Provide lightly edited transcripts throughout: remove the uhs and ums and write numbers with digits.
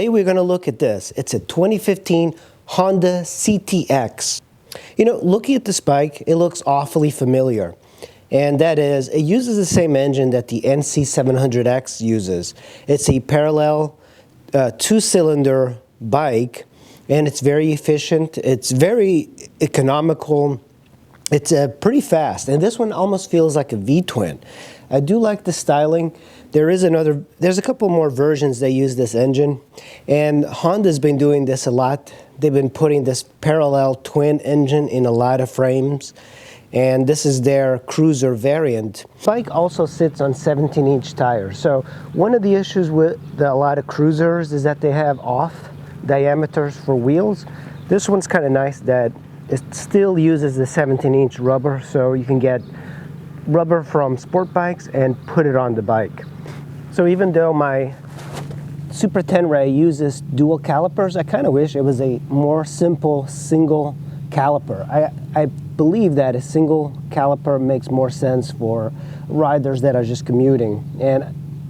Today we're going to look at this. It's a 2015 Honda CTX. You know, looking at this bike, it looks awfully familiar. And that is, it uses the same engine that the NC700X uses. It's a parallel two-cylinder bike, and it's very efficient. It's very economical. It's pretty fast, and this one almost feels like a V-twin. I do like the styling. There's a couple more versions that use this engine, and Honda's been doing this a lot. They've been putting this parallel twin engine in a lot of frames, and this is their cruiser variant. The bike also sits on 17-inch tires. So one of the issues with a lot of cruisers is that they have off diameters for wheels. This one's kind of nice that it still uses the 17-inch rubber, so you can get rubber from sport bikes and put it on the bike. So even though my Super 10 Ray uses dual calipers, I kind of wish it was a more simple single caliper. I believe that a single caliper makes more sense for riders that are just commuting, and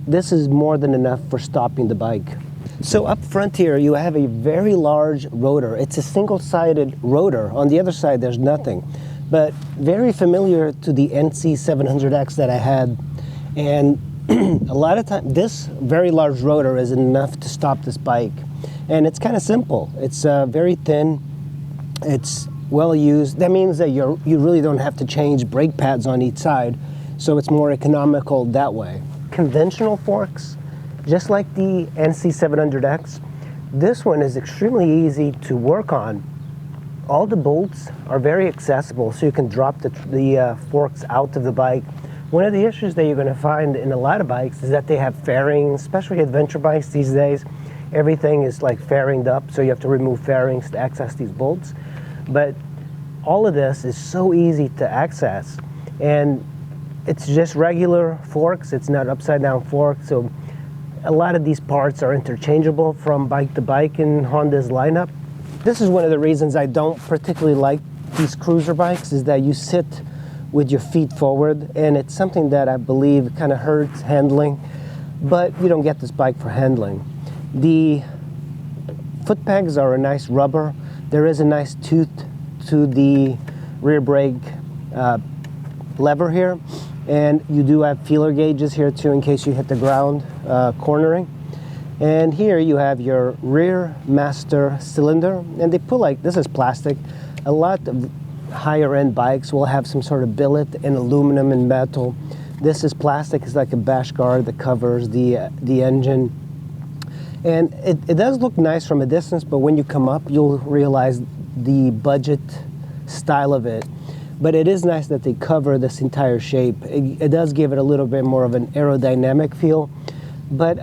this is more than enough for stopping the bike. So up front here you have a very large rotor. It's a single-sided rotor. On the other side there's nothing, but very familiar to the NC700X that I had. And a lot of times this very large rotor is enough to stop this bike, and it's kind of simple. It's very thin, it's well used. That means that you really don't have to change brake pads on each side, so it's more economical that way. Conventional forks, just like the NC700X, this one is extremely easy to work on. All the bolts are very accessible, so you can drop the forks out of the bike. One of the issues that you're going to find in a lot of bikes is that they have fairings, especially adventure bikes these days. Everything is like fairinged up, so you have to remove fairings to access these bolts. But all of this is so easy to access, and it's just regular forks. It's not upside down forks, so a lot of these parts are interchangeable from bike to bike in Honda's lineup. This is one of the reasons I don't particularly like these cruiser bikes, is that you sit with your feet forward, and it's something that I believe kind of hurts handling, but you don't get this bike for handling. The foot pegs are a nice rubber. There is a nice tooth to the rear brake lever here, and you do have feeler gauges here too in case you hit the ground cornering. And here you have your rear master cylinder, and they put, like, this is plastic. A lot of higher end bikes will have some sort of billet in aluminum and metal. This is plastic. It's like a bash guard that covers the engine, and it does look nice from a distance, but when you come up you'll realize the budget style of it. But it is nice that they cover this entire shape. It does give it a little bit more of an aerodynamic feel, but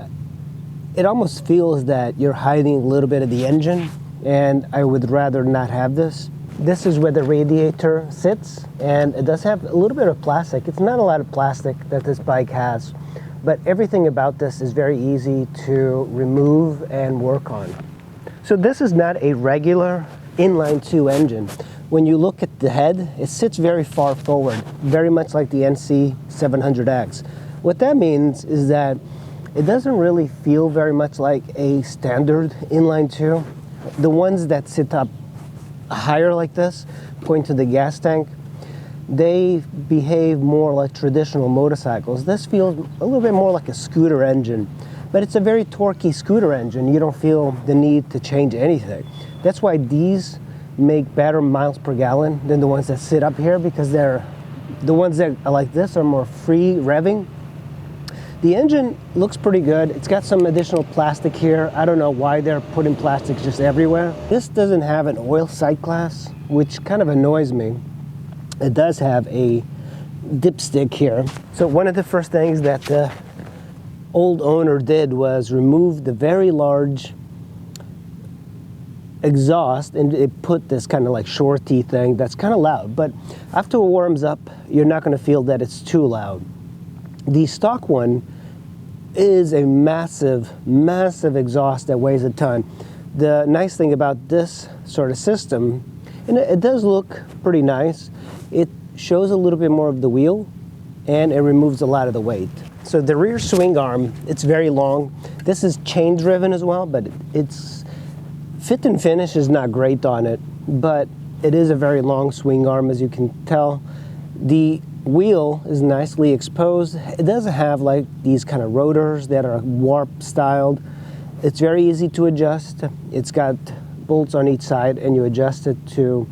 it almost feels that you're hiding a little bit of the engine, and I would rather not have this. This is where the radiator sits, and it does have a little bit of plastic. It's not a lot of plastic that this bike has, but everything about this is very easy to remove and work on. So this is not a regular inline 2 engine. When you look at the head, it sits very far forward, very much like the NC700X. What that means is that it doesn't really feel very much like a standard inline 2. The ones that sit up higher like this, point to the gas tank, they behave more like traditional motorcycles. This feels a little bit more like a scooter engine, but it's a very torquey scooter engine. You don't feel the need to change anything. That's why these make better miles per gallon than the ones that sit up here, because the ones that are like this are more free revving. The engine looks pretty good. It's got some additional plastic here. I don't know why they're putting plastics just everywhere. This doesn't have an oil sight glass, which kind of annoys me. It does have a dipstick here. So one of the first things that the old owner did was remove the very large exhaust, and it put this kind of like shorty thing that's kind of loud, but after it warms up you're not going to feel that it's too loud. The stock one is a massive exhaust that weighs a ton. The nice thing about this sort of system, and it does look pretty nice, it shows a little bit more of the wheel, and it removes a lot of the weight. So the rear swing arm, it's very long. This is chain driven as well, but it's fit and finish is not great on it, but it is a very long swing arm, as you can tell. The wheel is nicely exposed. It doesn't have like these kind of rotors that are warp styled. It's very easy to adjust. It's got bolts on each side, and you adjust it to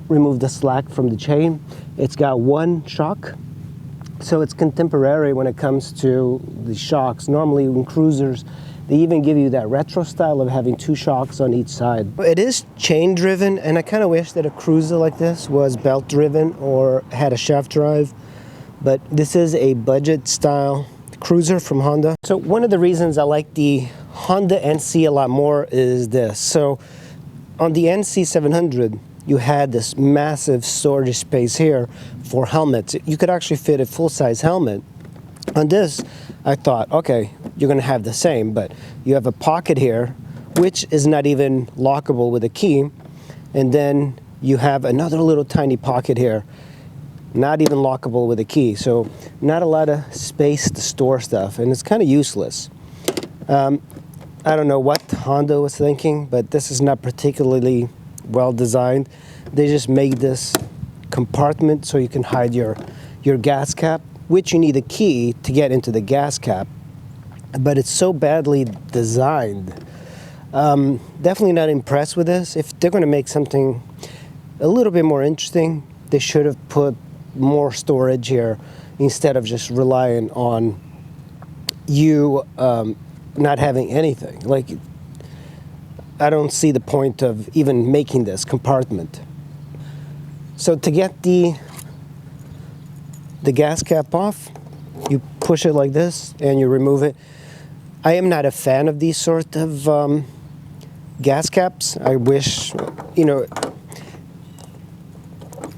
remove the slack from the chain. It's got one shock, so it's contemporary when it comes to the shocks. Normally in cruisers, they even give you that retro style of having two shocks on each side. It is chain driven, and I kind of wish that a cruiser like this was belt driven or had a shaft drive, but this is a budget style cruiser from Honda. So one of the reasons I like the Honda NC a lot more is this. So on the NC700, you had this massive storage space here for helmets. You could actually fit a full-size helmet. On this, I thought, okay, you're gonna have the same, but you have a pocket here, which is not even lockable with a key, and then you have another little tiny pocket here, not even lockable with a key, so not a lot of space to store stuff, and it's kind of useless. I don't know what Honda was thinking, but this is not particularly well designed. They just made this compartment so you can hide your gas cap, which you need a key to get into the gas cap, but it's so badly designed. Definitely not impressed with this. If they're going to make something a little bit more interesting, they should have put more storage here instead of just relying on you not having anything. Like, I don't see the point of even making this compartment. So to get the gas cap off, you push it like this and you remove it. I am not a fan of these sort of gas caps. I wish, you know,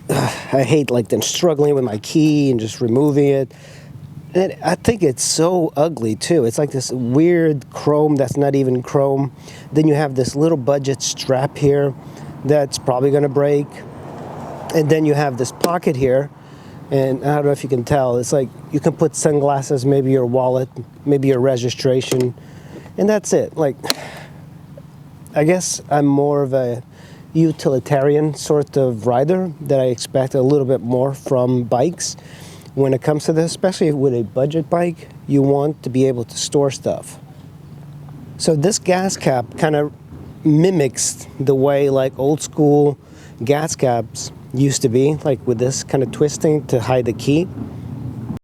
I hate like them struggling with my key and just removing it. And I think it's so ugly too. It's like this weird chrome that's not even chrome. Then you have this little budget strap here that's probably gonna break. And then you have this pocket here, and I don't know if you can tell, it's like you can put sunglasses, maybe your wallet, maybe your registration, and that's it. Like, I guess I'm more of a utilitarian sort of rider that I expect a little bit more from bikes. When it comes to this, especially with a budget bike, you want to be able to store stuff. So this gas cap kind of mimics the way like old school gas caps used to be, like with this kind of twisting to hide the key.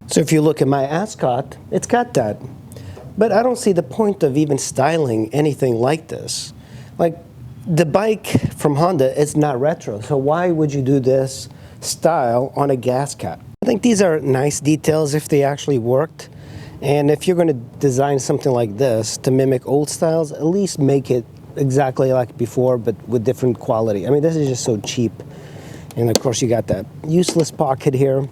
So if you look at my Ascot, it's got that. But I don't see the point of even styling anything like this. Like, the bike from Honda is not retro, so why would you do this style on a gas cap? I think these are nice details if they actually worked. And if you're going to design something like this to mimic old styles, at least make it exactly like before, but with different quality. I mean, this is just so cheap. And of course, you got that useless pocket here.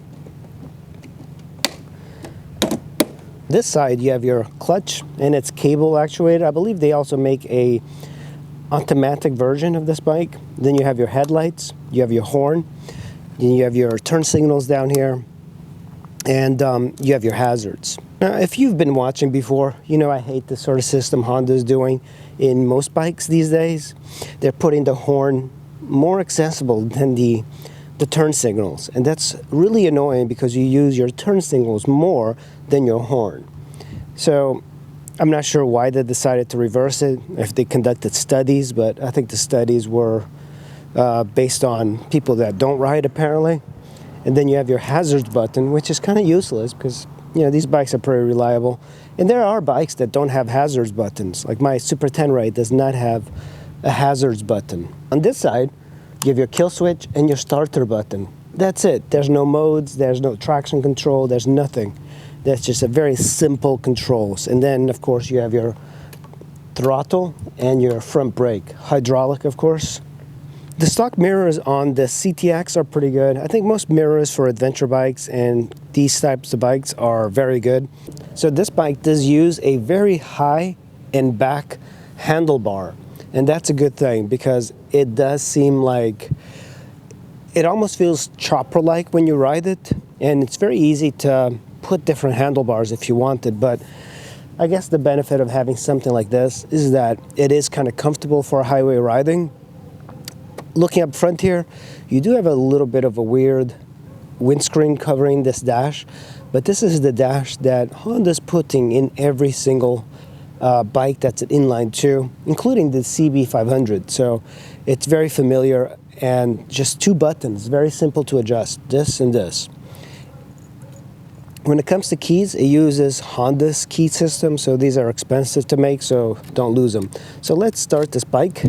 This side, you have your clutch, and it's cable actuated. I believe they also make a automatic version of this bike. Then you have your headlights, you have your horn, then you have your turn signals down here, and you have your hazards. Now, if you've been watching before, you know I hate the sort of system Honda's doing in most bikes these days. They're putting the horn more accessible than the turn signals, and that's really annoying because you use your turn signals more than your horn. So I'm not sure why they decided to reverse it, if they conducted studies, but I think the studies were based on people that don't ride, apparently. And then you have your hazards button, which is kind of useless because, you know, these bikes are pretty reliable. And there are bikes that don't have hazards buttons. Like my Super 10 does not have a hazards button. On this side, you have your kill switch and your starter button. That's it. There's no modes, there's no traction control, there's nothing. That's just a very simple controls. And then, of course, you have your throttle and your front brake. Hydraulic, of course. The stock mirrors on the CTX are pretty good. I think most mirrors for adventure bikes and these types of bikes are very good. So this bike does use a very high and back handlebar. And that's a good thing because it does seem like, it almost feels chopper-like when you ride it. and it's very easy to put different handlebars if you wanted, but I guess the benefit of having something like this is that it is kind of comfortable for highway riding. Looking up front here, you do have a little bit of a weird windscreen covering this dash, but this is the dash that Honda's putting in every single bike that's an inline 2, including the CB500. So it's very familiar, and just 2 buttons, very simple to adjust, this and this. When it comes to keys, it uses Honda's key system, so these are expensive to make, so don't lose them. So let's start this bike.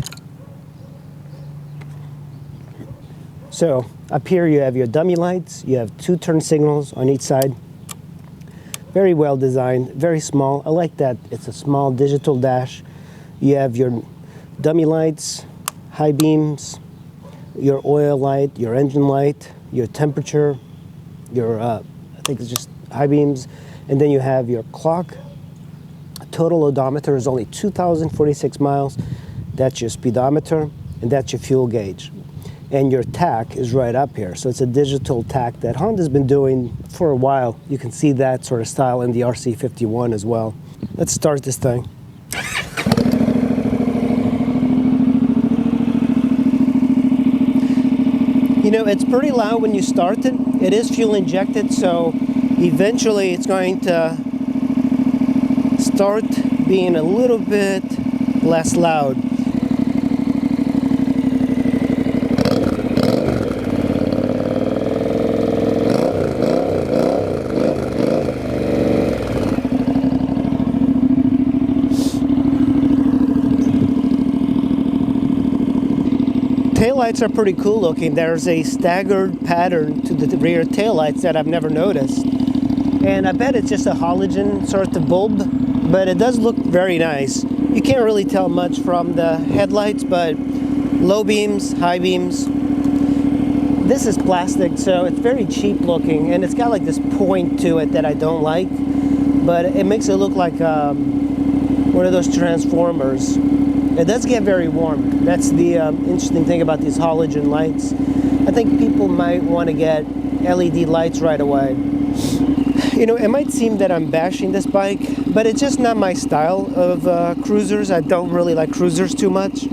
So up here you have your dummy lights, you have 2 turn signals on each side. Very well designed, very small. I like that it's a small digital dash. You have your dummy lights, high beams, your oil light, your engine light, your temperature, your, I think it's just high beams, and then you have your clock. Total odometer is only 2,046 miles. That's your speedometer, and that's your fuel gauge. And your tach is right up here. So it's a digital tach that Honda's been doing for a while. You can see that sort of style in the RC51 as well. Let's start this thing. You know, it's pretty loud when you start it. It is fuel injected, so eventually it's going to start being a little bit less loud. Taillights are pretty cool looking. There's a staggered pattern to the rear taillights that I've never noticed. And I bet it's just a halogen sort of bulb, but it does look very nice. You can't really tell much from the headlights, but low beams, high beams. This is plastic, so it's very cheap looking, and it's got like this point to it that I don't like, but it makes it look like one of those transformers. It does get very warm. That's the interesting thing about these halogen lights. I think people might want to get LED lights right away. You know, it might seem that I'm bashing this bike, but it's just not my style of cruisers. I don't really like cruisers too much.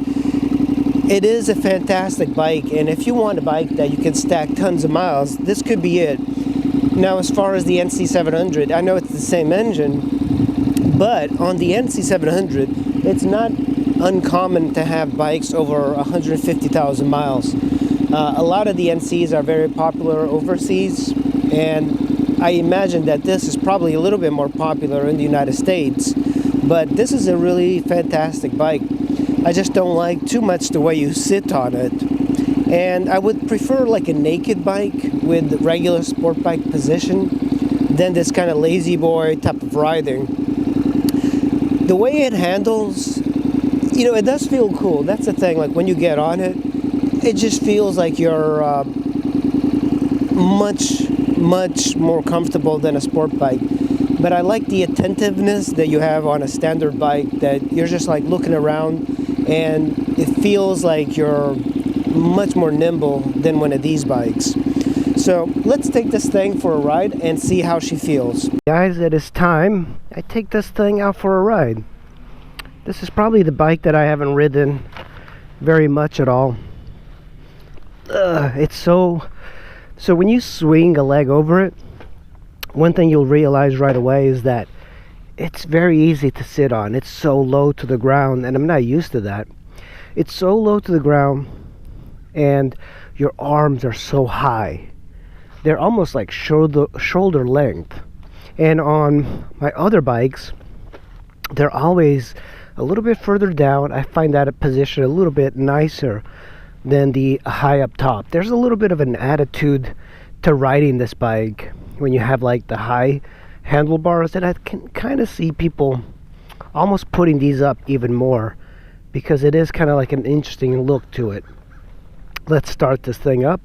It is a fantastic bike, and if you want a bike that you can stack tons of miles, this could be it. Now, as far as the NC700, I know it's the same engine, but on the NC700, it's not uncommon to have bikes over 150,000 miles. A lot of the NCs are very popular overseas, and I imagine that this is probably a little bit more popular in the United States, but this is a really fantastic bike. I just don't like too much the way you sit on it, and I would prefer like a naked bike with regular sport bike position than this kind of lazy boy type of riding. The way it handles, you know, it does feel cool. That's the thing, like when you get on it, it just feels like you're much more comfortable than a sport bike. But I like the attentiveness that you have on a standard bike, that you're just like looking around and it feels like you're much more nimble than one of these bikes. So let's take this thing for a ride and see how she feels. Guys, it is time I take this thing out for a ride. This is probably the bike that I haven't ridden very much at all. It's so when you swing a leg over it, one thing you'll realize right away is that it's very easy to sit on. It's so low to the ground, and I'm not used to that. It's so low to the ground, and your arms are so high. They're almost like shoulder length. And on my other bikes, they're always a little bit further down. I find that position a little bit nicer than the high up top. There's a little bit of an attitude to riding this bike when you have like the high handlebars, and I can kind of see people almost putting these up even more because it is kind of like an interesting look to it. Let's start this thing up,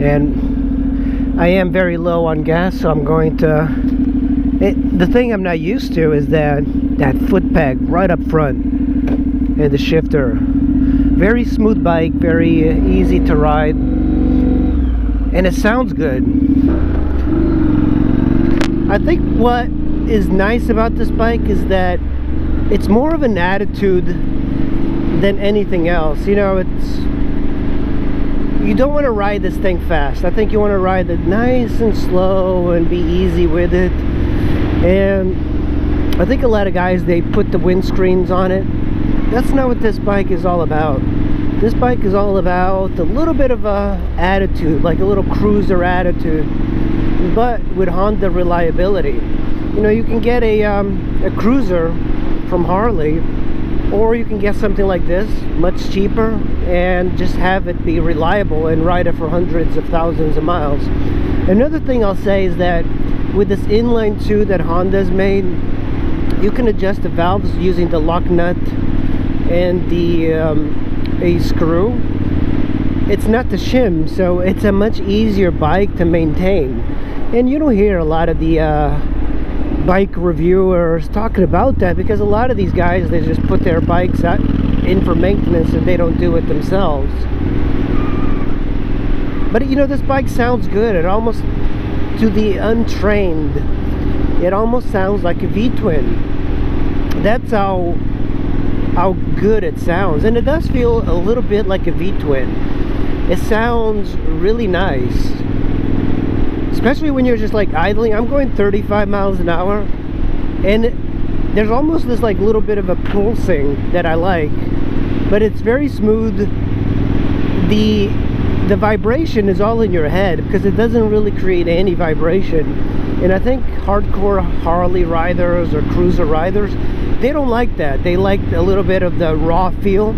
and I am very low on gas, so I'm going to the thing I'm not used to is that foot peg right up front and the shifter. Very smooth bike, very easy to ride, and it sounds good. I think what is nice about this bike is that it's more of an attitude than anything else. You know, you don't want to ride this thing fast. I think you want to ride it nice and slow and be easy with it. And I think a lot of guys, they put the windscreens on it. That's not what this bike is all about. This bike is all about a little bit of a attitude, like a little cruiser attitude, but with Honda reliability. You know, you can get a cruiser from Harley, or you can get something like this, much cheaper, and just have it be reliable and ride it for hundreds of thousands of miles. Another thing I'll say is that with this inline 2 that Honda's made, you can adjust the valves using the lock nut and the a screw. It's not the shim, so it's a much easier bike to maintain. And you don't hear a lot of the bike reviewers talking about that, because a lot of these guys, they just put their bikes out in for maintenance and they don't do it themselves. But you know, this bike sounds good. It almost, to the untrained, it almost sounds like a V-twin. That's how good it sounds. And it does feel a little bit like a V-twin. It sounds really nice, especially when you're just like idling. I'm going 35 miles an hour, and there's almost this like little bit of a pulsing that I like, but it's very smooth. The vibration is all in your head because it doesn't really create any vibration. And I think hardcore Harley riders or cruiser riders, they don't like that. They like a little bit of the raw feel.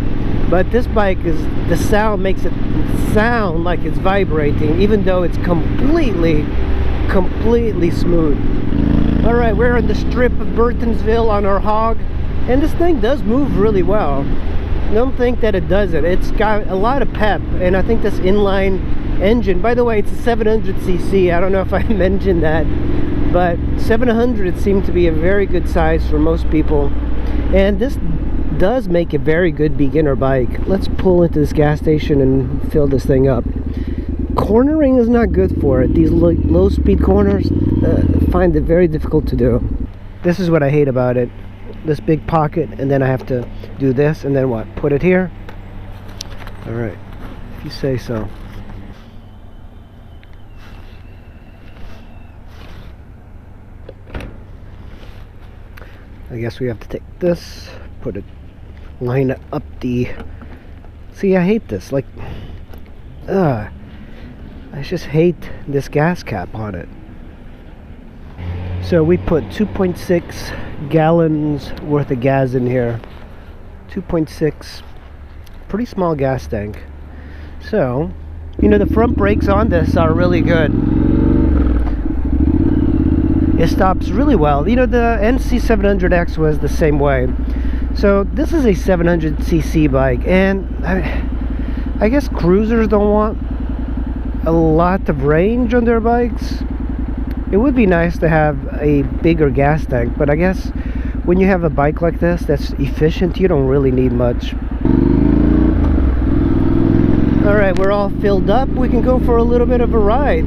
But this bike, the sound makes it sound like it's vibrating, even though it's completely smooth. All right, we're on the strip of Burtonsville on our hog, and this thing does move really well. Don't think that it doesn't. It's got a lot of pep, and I think this inline engine, by the way, it's a 700cc. I don't know if I mentioned that, but 700 seemed to be a very good size for most people, and this does make a very good beginner bike. Let's pull into this gas station and fill this thing up. Cornering is not good for it. These low speed corners, find it very difficult to do. This is what I hate about it. This big pocket, and then I have to do this, and then what? Put it here? Alright, if you say so. I guess we have to take this, put it, line it up the... See, I hate this. Like, I just hate this gas cap on it. So we put 2.6 gallons worth of gas in here. 2.6, pretty small gas tank. So, you know, the front brakes on this are really good. It stops really well. You know, the NC700X was the same way. So this is a 700cc bike, and I guess cruisers don't want a lot of range on their bikes. It would be nice to have a bigger gas tank, but I guess when you have a bike like this that's efficient, you don't really need much. Alright, we're all filled up. We can go for a little bit of a ride.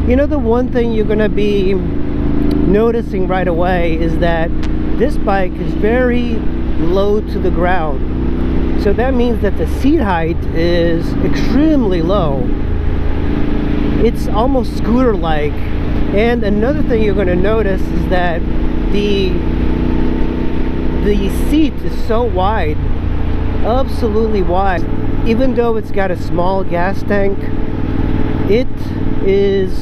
You know, the one thing you're going to be noticing right away is that this bike is very low to the ground. So that means that the seat height is extremely low. It's almost scooter-like. And another thing you're going to notice is that the seat is so wide, absolutely wide. Even though it's got a small gas tank, it is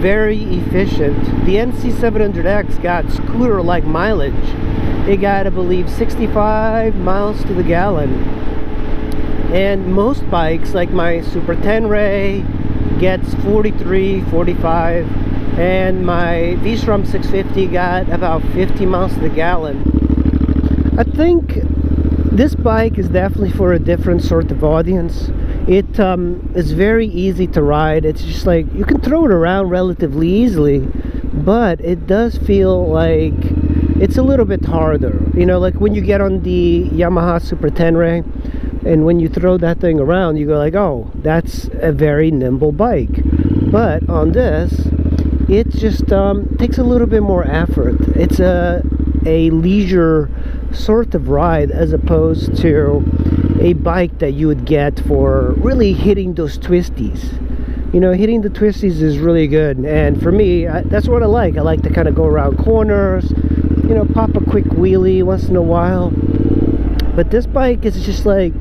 very efficient. The NC700X got scooter-like mileage. It got, I believe, 65 miles to the gallon. And most bikes, like my Super Tenere, gets 43, 45. And my V-Strom 650 got about 50 miles to the gallon. I think this bike is definitely for a different sort of audience. It is very easy to ride. It's just like, you can throw it around relatively easily, but it does feel like it's a little bit harder. You know, like when you get on the Yamaha Super Tenere, and when you throw that thing around, you go like, oh, that's a very nimble bike. But on this, it just takes a little bit more effort. It's a leisure sort of ride, as opposed to a bike that you would get for really hitting those twisties. You know, hitting the twisties is really good, and for me, that's what I like. I like to kind of go around corners, you know, pop a quick wheelie once in a while. But this bike is just like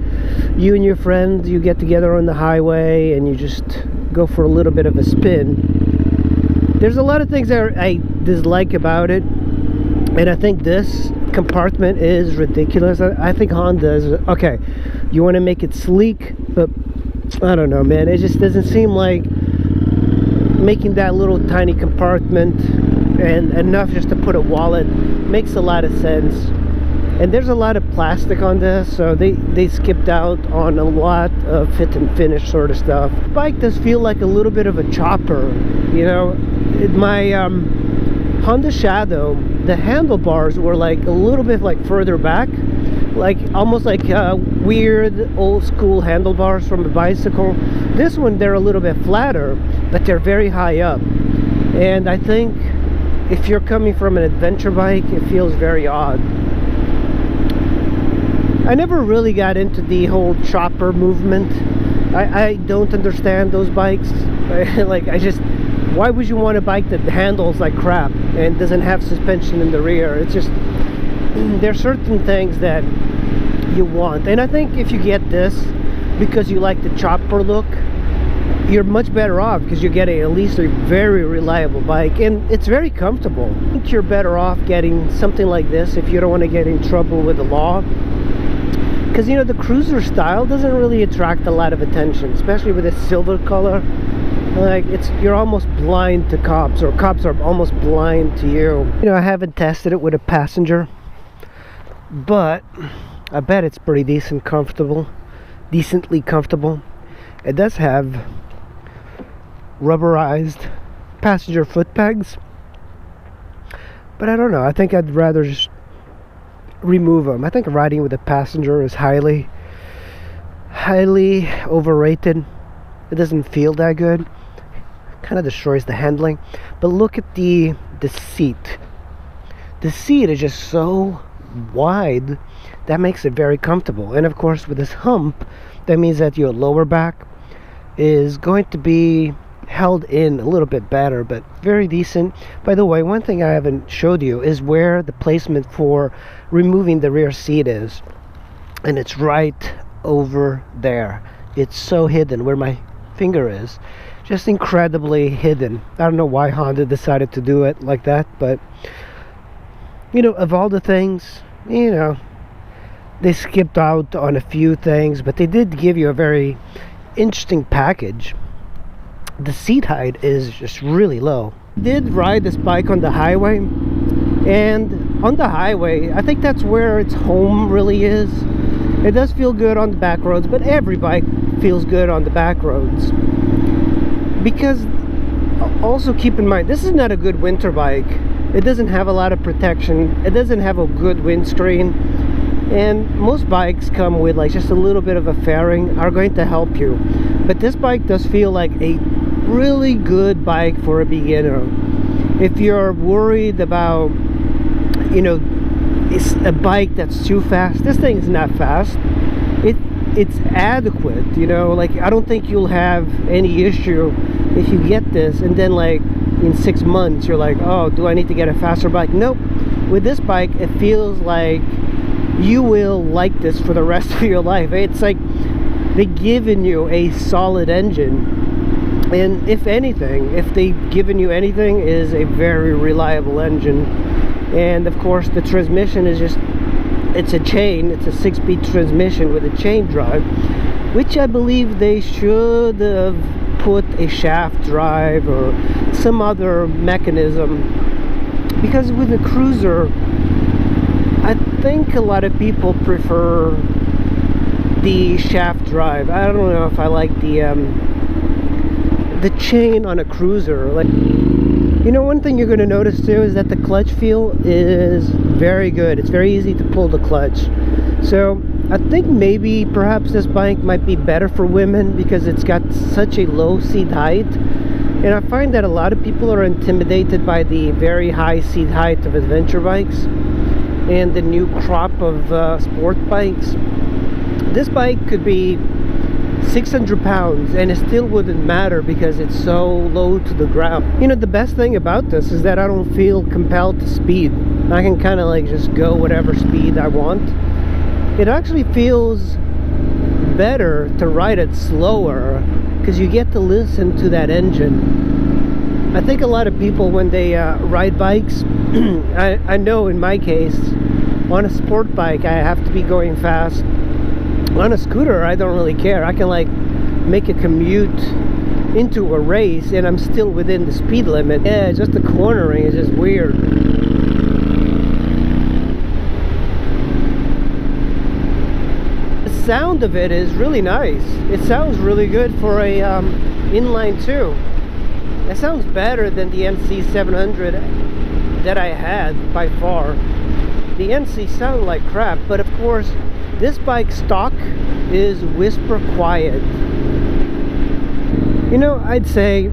you and your friends, you get together on the highway and you just go for a little bit of a spin. There's a lot of things that I dislike about it, and I think this compartment is ridiculous. I think Honda is, okay, you want to make it sleek, but I don't know, man, it just doesn't seem like making that little tiny compartment and enough just to put a wallet makes a lot of sense. And there's a lot of plastic on this, so they skipped out on a lot of fit and finish sort of stuff. The bike does feel like a little bit of a chopper, you know. My Honda Shadow, the handlebars were like a little bit like further back, like almost like weird old school handlebars from a bicycle. This one, they're a little bit flatter, but they're very high up. And I think if you're coming from an adventure bike, it feels very odd. I never really got into the whole chopper movement. I don't understand those bikes. Why would you want a bike that handles like crap and doesn't have suspension in the rear? It's just, there are certain things that you want. And I think if you get this because you like the chopper look, you're much better off, because you're getting at least a very reliable bike, and it's very comfortable. I think you're better off getting something like this if you don't want to get in trouble with the law. Because, you know, the cruiser style doesn't really attract a lot of attention, especially with this silver color. Like, you're almost blind to cops, or cops are almost blind to you. You know, I haven't tested it with a passenger, but I bet it's pretty decently comfortable. It does have rubberized passenger foot pegs, but I don't know, I think I'd rather just remove them. I think riding with a passenger is highly overrated. It doesn't feel that good, kind of destroys the handling. But look at the seat. The seat is just so wide that makes it very comfortable. And of course, with this hump, that means that your lower back is going to be held in a little bit better, but very decent. By the way, one thing I haven't showed you is where the placement for removing the rear seat is, and it's right over there. It's so hidden where my finger is, just incredibly hidden. I don't know why Honda decided to do it like that, but you know, of all the things, you know, they skipped out on a few things, but they did give you a very interesting package. The seat height is just really low. I did ride this bike on the highway, and on the highway, I think that's where its home really is. It does feel good on the back roads, but every bike feels good on the back roads. Because, also keep in mind, this is not a good winter bike. It doesn't have a lot of protection. It doesn't have a good windscreen. And most bikes come with like just a little bit of a fairing, are going to help you. But this bike does feel like a really good bike for a beginner. If you're worried about, you know, it's a bike that's too fast, this thing is not fast. It's adequate, you know. Like, I don't think you'll have any issue if you get this and then like in 6 months you're like, oh, do I need to get a faster bike? Nope. With this bike, it feels like you will like this for the rest of your life. It's like they've given you a solid engine, and if anything, if they've given you anything, is a very reliable engine. And of course, the transmission is just, it's a 6-speed transmission with a chain drive, which I believe they should have put a shaft drive or some other mechanism, because with a cruiser, I think a lot of people prefer the shaft drive. I don't know if I like the chain on a cruiser. Like, you know, one thing you're going to notice too is that the clutch feel is very good. It's very easy to pull the clutch. So I think maybe perhaps this bike might be better for women because it's got such a low seat height And I find that a lot of people are intimidated by the very high seat height of adventure bikes and the new crop of sport bikes. This bike could be 600 pounds and it still wouldn't matter because it's so low to the ground. You know, the best thing about this is that I don't feel compelled to speed. I can kind of like just go whatever speed I want. It actually feels better to ride it slower because you get to listen to that engine. I think a lot of people, when they ride bikes, I know in my case, on a sport bike I have to be going fast. On a scooter I don't really care. I can like make a commute into a race and I'm still within the speed limit. Yeah, just the cornering is just weird. The sound of it is really nice. It sounds really good for a inline 2. It sounds better than the CTX700 that I had by far. The NC sound like crap, but of course this bike stock is whisper quiet. You know, I'd say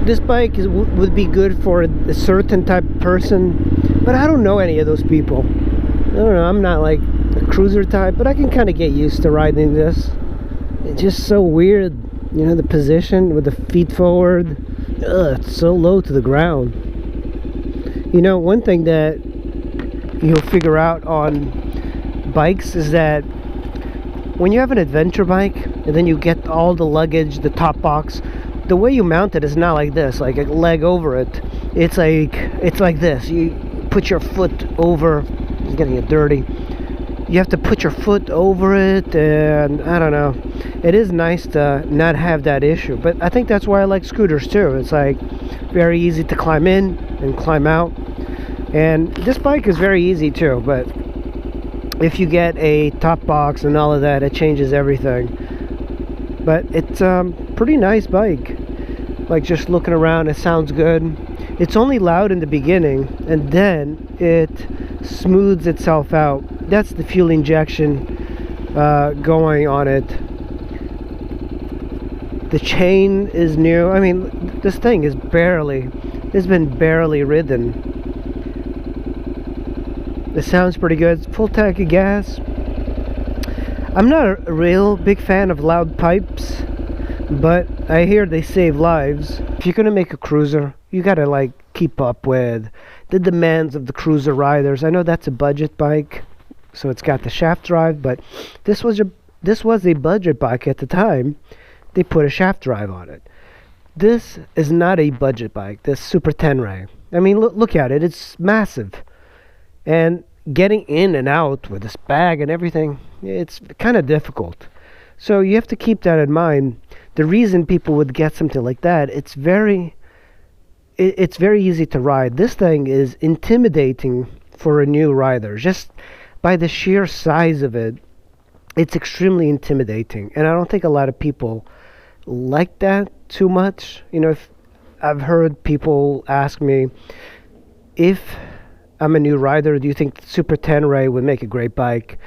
this bike would be good for a certain type of person, but I don't know any of those people. I don't know, I'm not like a cruiser type, but I can kind of get used to riding this. It's just so weird, you know, the position with the feet forward. Ugh, it's so low to the ground. You know, one thing that you'll figure out on bikes is that when you have an adventure bike and then you get all the luggage, the top box, the way you mount it is not like this, like a leg over it. It's like this. You put your foot over. It's getting it dirty. You have to put your foot over it, and I don't know. It is nice to not have that issue, but I think that's why I like scooters too. It's like very easy to climb in and climb out, and this bike is very easy too, but if you get a top box and all of that, it changes everything. But it's a pretty nice bike. Like, just looking around, it sounds good. It's only loud in the beginning and then it smooths itself out. That's the fuel injection going on it. The chain is new. I mean, this thing is it's been barely ridden. It sounds pretty good. It's full tank of gas. I'm not a real big fan of loud pipes, but I hear they save lives. If you're gonna make a cruiser, you gotta like keep up with the demands of the cruiser riders. I know that's a budget bike, so it's got the shaft drive, but this was a budget bike at the time. They put a shaft drive on it. This is not a budget bike. This Super Tenere. I mean, look at it. It's massive. And getting in and out with this bag and everything, it's kind of difficult. So you have to keep that in mind. The reason people would get something like that, it's very easy to ride. This thing is intimidating for a new rider. Just by the sheer size of it, it's extremely intimidating. And I don't think a lot of people like that too much. You know, if I've heard people ask me, if I'm a new rider, do you think Super Tenere would make a great bike?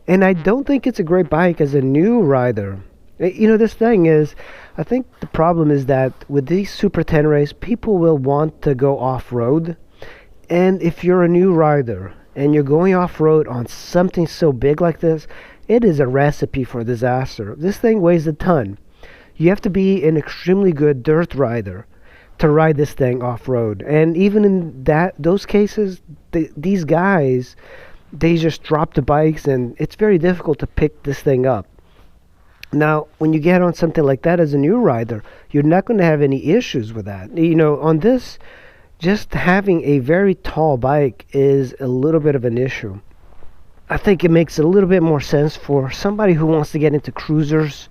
And I don't think it's a great bike as a new rider. You know, this thing is, I think the problem is that with these Super Teneres, people will want to go off-road. And if you're a new rider and you're going off-road on something so big like this, it is a recipe for disaster. This thing weighs a ton. You have to be an extremely good dirt rider to ride this thing off-road. And even in those cases, these guys, they just drop the bikes and it's very difficult to pick this thing up. Now, when you get on something like that as a new rider, you're not going to have any issues with that. You know, on this, just having a very tall bike is a little bit of an issue. I think it makes a little bit more sense for somebody who wants to get into cruisers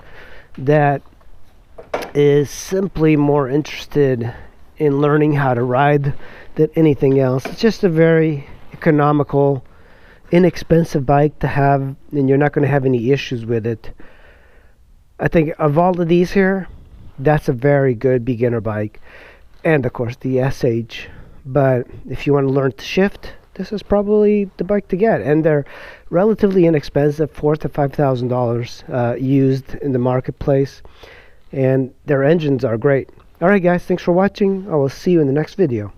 that is simply more interested in learning how to ride than anything else. It's just a very economical, inexpensive bike to have, and you're not going to have any issues with it. I think of all of these here, that's a very good beginner bike. And of course the SH. But if you want to learn to shift, this is probably the bike to get. And they're relatively inexpensive, $4,000 to $5,000 used in the marketplace. And their engines are great. Alright guys, thanks for watching. I will see you in the next video.